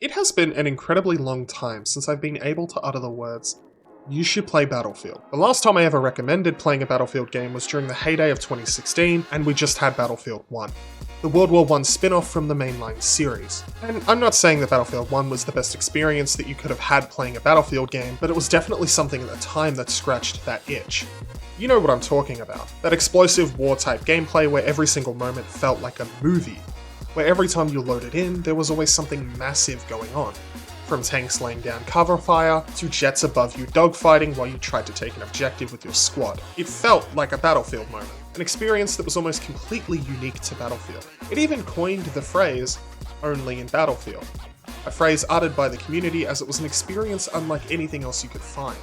It has been an incredibly long time since I've been able to utter the words, "You should play Battlefield." The last time I ever recommended playing a Battlefield game was during the heyday of 2016, and we just had Battlefield 1, the World War I spin-off from the mainline series. And I'm not saying that Battlefield 1 was the best experience that you could have had playing a Battlefield game, but it was definitely something at the time that scratched that itch. You know what I'm talking about. That explosive war-type gameplay where every single moment felt like a movie, where every time you loaded in, there was always something massive going on. From tanks laying down cover fire, to jets above you dogfighting while you tried to take an objective with your squad. It felt like a Battlefield moment, an experience that was almost completely unique to Battlefield. It even coined the phrase, "only in Battlefield," a phrase uttered by the community as it was an experience unlike anything else you could find.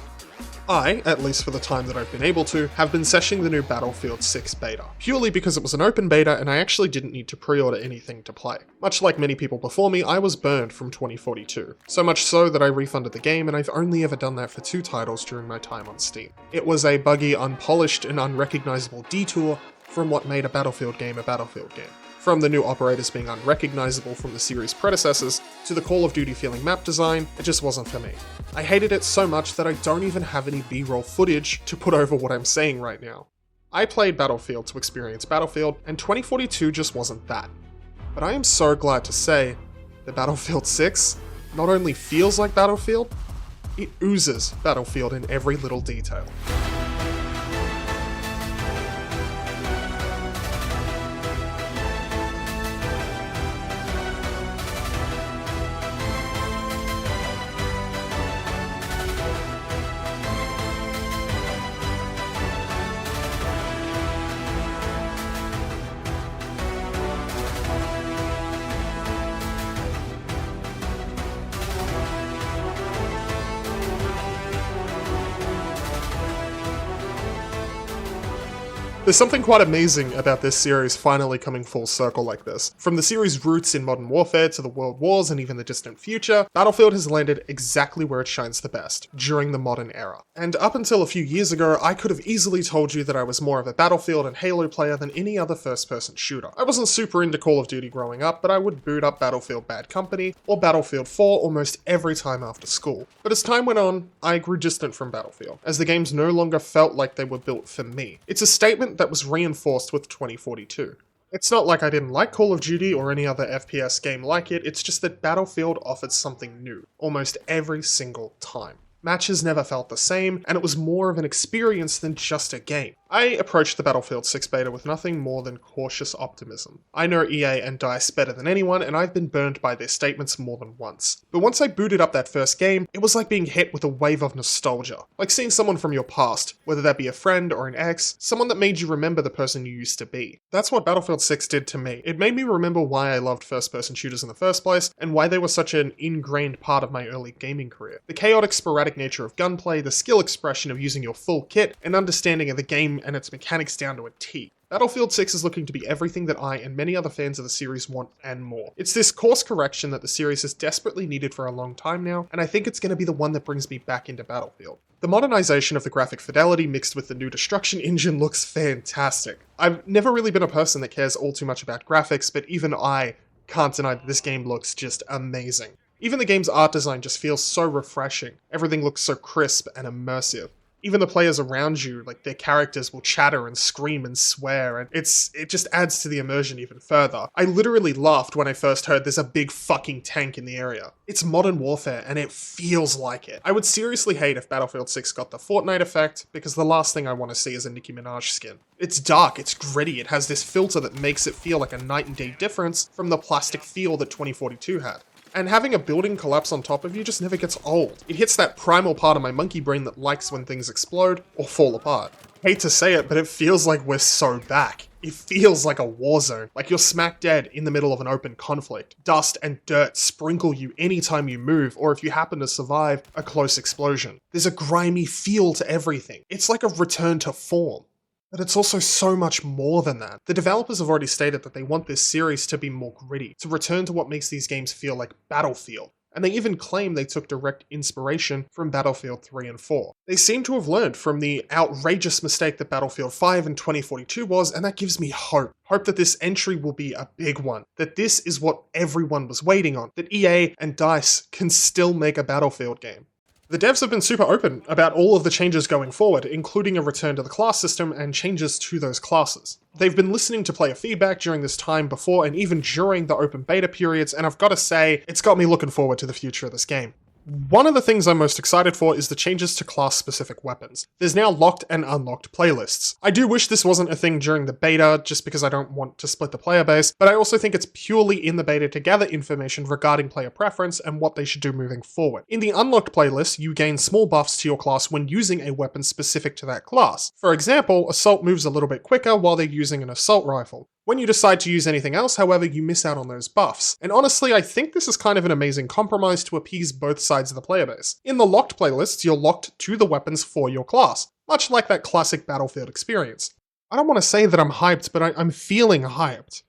I, at least for the time that I've been able to, have been seshing the new Battlefield 6 beta, purely because it was an open beta and I actually didn't need to pre-order anything to play. Much like many people before me, I was burned from 2042. So much so that I refunded the game, and I've only ever done that for 2 titles during my time on Steam. It was a buggy, unpolished, and unrecognizable detour from what made a Battlefield game a Battlefield game. From the new operators being unrecognizable from the series' predecessors, to the Call of Duty feeling map design, it just wasn't for me. I hated it so much that I don't even have any B-roll footage to put over what I'm saying right now. I played Battlefield to experience Battlefield, and 2042 just wasn't that. But I am so glad to say that Battlefield 6 not only feels like Battlefield, it oozes Battlefield in every little detail. There's something quite amazing about this series finally coming full circle like this. From the series' roots in modern warfare to the world wars and even the distant future, Battlefield has landed exactly where it shines the best, during the modern era. And up until a few years ago, I could have easily told you that I was more of a Battlefield and Halo player than any other first-person shooter. I wasn't super into Call of Duty growing up, but I would boot up Battlefield Bad Company or Battlefield 4 almost every time after school. But as time went on, I grew distant from Battlefield, as the games no longer felt like they were built for me. It's a statement that was reinforced with 2042. It's not like I didn't like Call of Duty or any other FPS game like it, it's just that Battlefield offered something new, almost every single time. Matches never felt the same, and it was more of an experience than just a game. I approached the Battlefield 6 beta with nothing more than cautious optimism. I know EA and DICE better than anyone, and I've been burned by their statements more than once. But once I booted up that first game, it was like being hit with a wave of nostalgia. Like seeing someone from your past, whether that be a friend or an ex, someone that made you remember the person you used to be. That's what Battlefield 6 did to me. It made me remember why I loved first-person shooters in the first place, and why they were such an ingrained part of my early gaming career. The chaotic, sporadic nature of gunplay, the skill expression of using your full kit, and understanding of the game and its mechanics down to a T. Battlefield 6 is looking to be everything that I and many other fans of the series want and more. It's this course correction that the series has desperately needed for a long time now, and I think it's going to be the one that brings me back into Battlefield. The modernization of the graphic fidelity mixed with the new destruction engine looks fantastic. I've never really been a person that cares all too much about graphics, but even I can't deny that this game looks just amazing. Even the game's art design just feels so refreshing. Everything looks so crisp and immersive. Even the players around you, like their characters will chatter and scream and swear, and it just adds to the immersion even further. I literally laughed when I first heard there's a big fucking tank in the area. It's modern warfare, and it feels like it. I would seriously hate if Battlefield 6 got the Fortnite effect, because the last thing I want to see is a Nicki Minaj skin. It's dark, it's gritty, it has this filter that makes it feel like a night and day difference from the plastic feel that 2042 had. And having a building collapse on top of you just never gets old. It hits that primal part of my monkey brain that likes when things explode or fall apart. Hate to say it, but it feels like we're so back. It feels like a war zone, like you're smack dead in the middle of an open conflict. Dust and dirt sprinkle you anytime you move, or if you happen to survive a close explosion. There's a grimy feel to everything. It's like a return to form. But it's also so much more than that. The developers have already stated that they want this series to be more gritty, to return to what makes these games feel like Battlefield. and they even claim they took direct inspiration from Battlefield 3 and 4. They seem to have learned from the outrageous mistake that Battlefield 5 in 2042 was, and that gives me hope. Hope that this entry will be a big one, that this is what everyone was waiting on, that EA and DICE can still make a Battlefield game. The devs have been super open about all of the changes going forward, including a return to the class system and changes to those classes. They've been listening to player feedback during this time before and even during the open beta periods, and I've got to say, it's got me looking forward to the future of this game. One of the things I'm most excited for is the changes to class-specific weapons. There's now locked and unlocked playlists. I do wish this wasn't a thing during the beta, just because I don't want to split the player base, but I also think it's purely in the beta to gather information regarding player preference and what they should do moving forward. In the unlocked playlist, you gain small buffs to your class when using a weapon specific to that class. For example, Assault moves a little bit quicker while they're using an assault rifle. When you decide to use anything else, however, you miss out on those buffs. And honestly, I think this is kind of an amazing compromise to appease both sides of the player base. In the locked playlists, you're locked to the weapons for your class, much like that classic Battlefield experience. I don't want to say that I'm hyped, but I'm feeling hyped.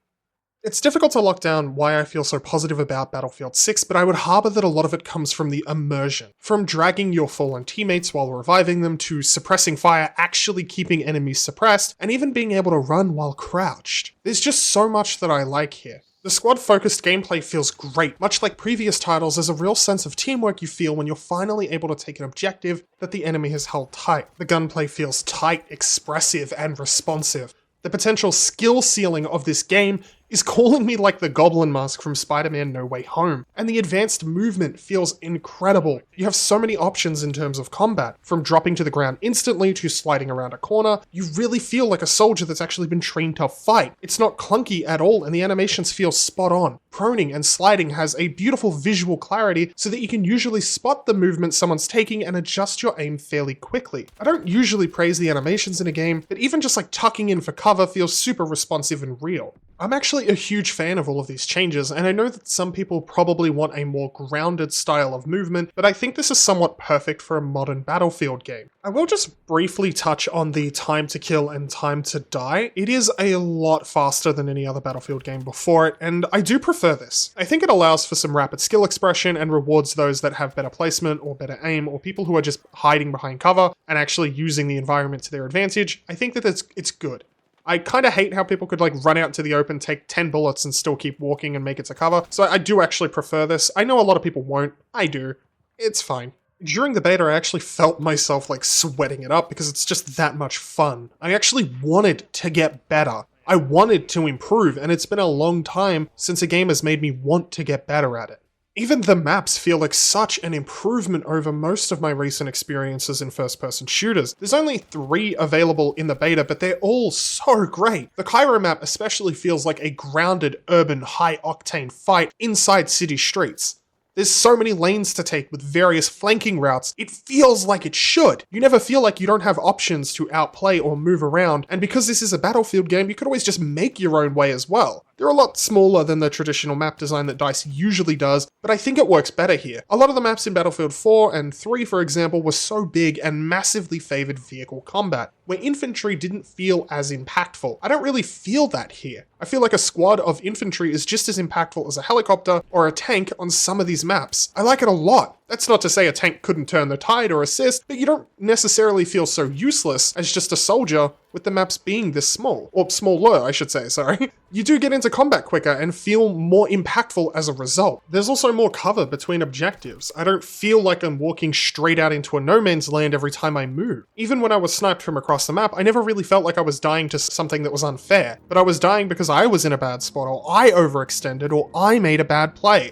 It's difficult to lock down why I feel so positive about Battlefield 6, but I would harbour that a lot of it comes from the immersion. From dragging your fallen teammates while reviving them, to suppressing fire, actually keeping enemies suppressed, and even being able to run while crouched. There's just so much that I like here. The squad-focused gameplay feels great. Much like previous titles, there's a real sense of teamwork you feel when you're finally able to take an objective that the enemy has held tight. The gunplay feels tight, expressive, and responsive. The potential skill ceiling of this game is calling me like the Goblin Mask from Spider-Man No Way Home, and the advanced movement feels incredible. You have so many options in terms of combat, from dropping to the ground instantly to sliding around a corner. You really feel like a soldier that's actually been trained to fight. It's not clunky at all, and the animations feel spot on. Proning and sliding has a beautiful visual clarity so that you can usually spot the movement someone's taking and adjust your aim fairly quickly. I don't usually praise the animations in a game, but even just like tucking in for cover feels super responsive and real. I'm actually a huge fan of all of these changes, and I know that some people probably want a more grounded style of movement, but I think this is somewhat perfect for a modern Battlefield game. I will just briefly touch on the time to kill and time to die. It is a lot faster than any other Battlefield game before it, and I do prefer this. I think it allows for some rapid skill expression and rewards those that have better placement or better aim, or people who are just hiding behind cover and actually using the environment to their advantage. I think that it's good. I kind of hate how people could like run out to the open, take 10 bullets and still keep walking and make it to cover. So I do actually prefer this. I know a lot of people won't. I do. It's fine. During the beta, I actually felt myself like sweating it up because it's just that much fun. I actually wanted to get better. I wanted to improve, and it's been a long time since a game has made me want to get better at it. Even the maps feel like such an improvement over most of my recent experiences in first-person shooters. There's only 3 available in the beta, but they're all so great. The Cairo map especially feels like a grounded, urban, high-octane fight inside city streets. There's so many lanes to take with various flanking routes, it feels like it should. You never feel like you don't have options to outplay or move around, and because this is a Battlefield game, you could always just make your own way as well. They're a lot smaller than the traditional map design that DICE usually does, but I think it works better here. A lot of the maps in Battlefield 4 and 3, for example, were so big and massively favored vehicle combat, where infantry didn't feel as impactful. I don't really feel that here. I feel like a squad of infantry is just as impactful as a helicopter or a tank on some of these maps. I like it a lot. That's not to say a tank couldn't turn the tide or assist, but you don't necessarily feel so useless as just a soldier with the maps being this small. Or smaller, I should say, sorry. You do get into combat quicker and feel more impactful as a result. There's also more cover between objectives. I don't feel like I'm walking straight out into a no man's land every time I move. Even when I was sniped from across the map, I never really felt like I was dying to something that was unfair, but I was dying because I was in a bad spot, or I overextended, or I made a bad play.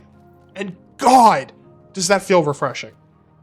And God, does that feel refreshing.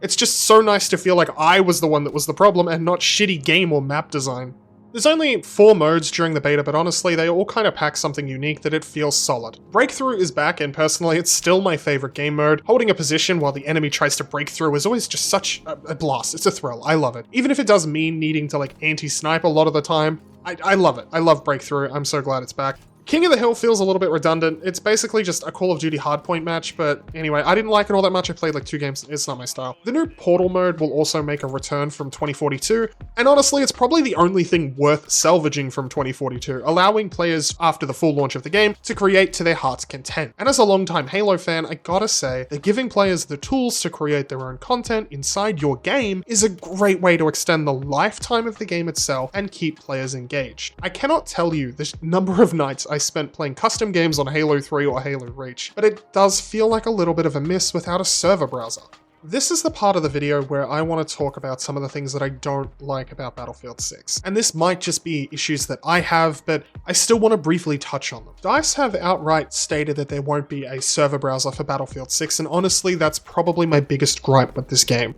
It's just so nice to feel like I was the one that was the problem and not shitty game or map design. There's only 4 modes during the beta, but honestly, they all kind of pack something unique that it feels solid. Breakthrough is back, and personally, it's still my favorite game mode. Holding a position while the enemy tries to break through is always just such a blast. It's a thrill. I love it. Even if it does mean needing to like anti-snipe a lot of the time, I love it. I love Breakthrough. I'm so glad it's back. King of the Hill feels a little bit redundant. It's basically just a Call of Duty hardpoint match, but anyway, I didn't like it all that much. I played like 2 games. It's not my style. The new Portal mode will also make a return from 2042, and honestly, it's probably the only thing worth salvaging from 2042, allowing players after the full launch of the game to create to their heart's content. And as a longtime Halo fan, I gotta say that giving players the tools to create their own content inside your game is a great way to extend the lifetime of the game itself and keep players engaged. I cannot tell you the number of nights I spent playing custom games on Halo 3 or Halo Reach, but it does feel like a little bit of a miss without a server browser. This is the part of the video where I want to talk about some of the things that I don't like about Battlefield 6. And this might just be issues that I have, but I still want to briefly touch on them. DICE have outright stated that there won't be a server browser for Battlefield 6, and honestly, that's probably my biggest gripe with this game.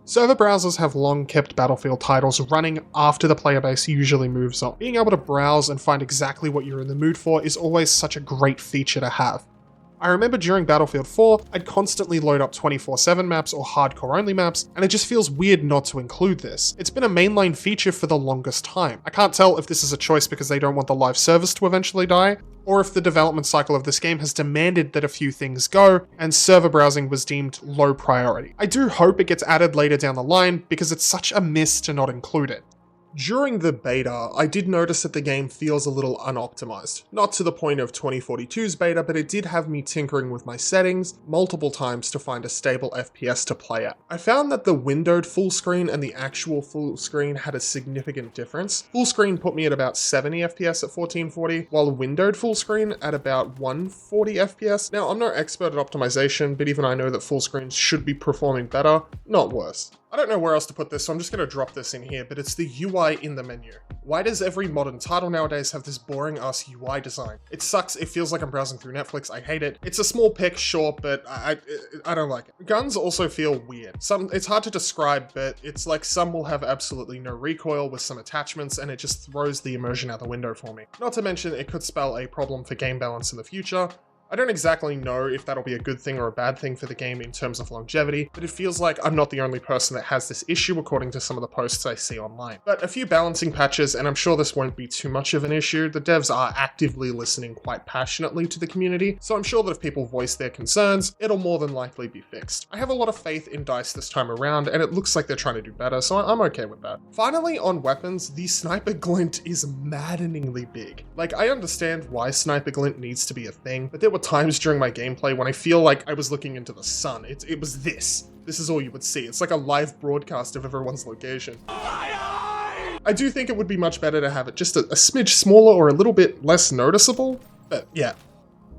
Server browsers have long kept Battlefield titles running after the player base usually moves on. Being able to browse and find exactly what you're in the mood for is always such a great feature to have. I remember during Battlefield 4, I'd constantly load up 24/7 maps or hardcore only maps, and it just feels weird not to include this. It's been a mainline feature for the longest time. I can't tell if this is a choice because they don't want the live service to eventually die, or if the development cycle of this game has demanded that a few things go, and server browsing was deemed low priority. I do hope it gets added later down the line, because it's such a miss to not include it. During the beta, I did notice that the game feels a little unoptimized. Not to the point of 2042's beta, but it did have me tinkering with my settings multiple times to find a stable FPS to play at. I found that the windowed full screen and the actual full screen had a significant difference. Full screen put me at about 70 FPS at 1440, while windowed full screen at about 140 FPS. Now, I'm no expert at optimization, but even I know that full screens should be performing better, not worse. I don't know where else to put this, so I'm just going to drop this in here, but it's the UI in the menu. Why does every modern title nowadays have this boring ass UI design? It sucks, it feels like I'm browsing through Netflix, I hate it. It's a small pick, sure, but I don't like it. Guns also feel weird. It's hard to describe, but it's like some will have absolutely no recoil with some attachments, and it just throws the immersion out the window for me. Not to mention, it could spell a problem for game balance in the future. I don't exactly know if that'll be a good thing or a bad thing for the game in terms of longevity, but it feels like I'm not the only person that has this issue according to some of the posts I see online. But a few balancing patches, and I'm sure this won't be too much of an issue. The devs are actively listening quite passionately to the community, so I'm sure that if people voice their concerns, it'll more than likely be fixed. I have a lot of faith in DICE this time around, and it looks like they're trying to do better, so I'm okay with that. Finally, on weapons, the sniper glint is maddeningly big. Like, I understand why sniper glint needs to be a thing, but there were times during my gameplay when I feel like I was looking into the sun. It was this. This is all you would see. It's like a live broadcast of everyone's location. I do think it would be much better to have it just a smidge smaller or a little bit less noticeable, but yeah.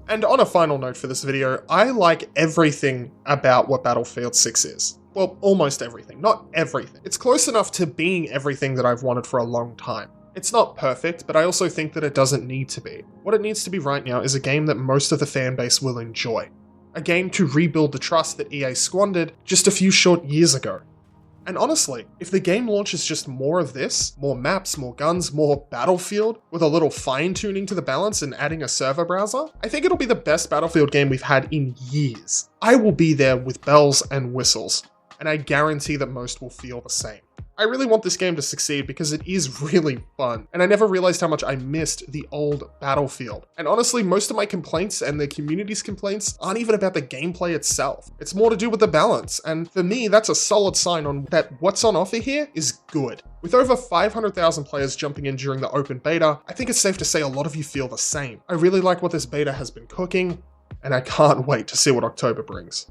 And on a final note for this video, I like everything about what Battlefield 6 is. Well, almost everything, not everything. It's close enough to being everything that I've wanted for a long time. It's not perfect, but I also think that it doesn't need to be. What it needs to be right now is a game that most of the fan base will enjoy. A game to rebuild the trust that EA squandered just a few short years ago. And honestly, if the game launches just more of this, more maps, more guns, more Battlefield, with a little fine-tuning to the balance and adding a server browser, I think it'll be the best Battlefield game we've had in years. I will be there with bells and whistles, and I guarantee that most will feel the same. I really want this game to succeed because it is really fun, and I never realized how much I missed the old Battlefield. And honestly, most of my complaints and the community's complaints aren't even about the gameplay itself. It's more to do with the balance, and for me, that's a solid sign on that what's on offer here is good. With over 500,000 players jumping in during the open beta, I think it's safe to say a lot of you feel the same. I really like what this beta has been cooking, and I can't wait to see what October brings.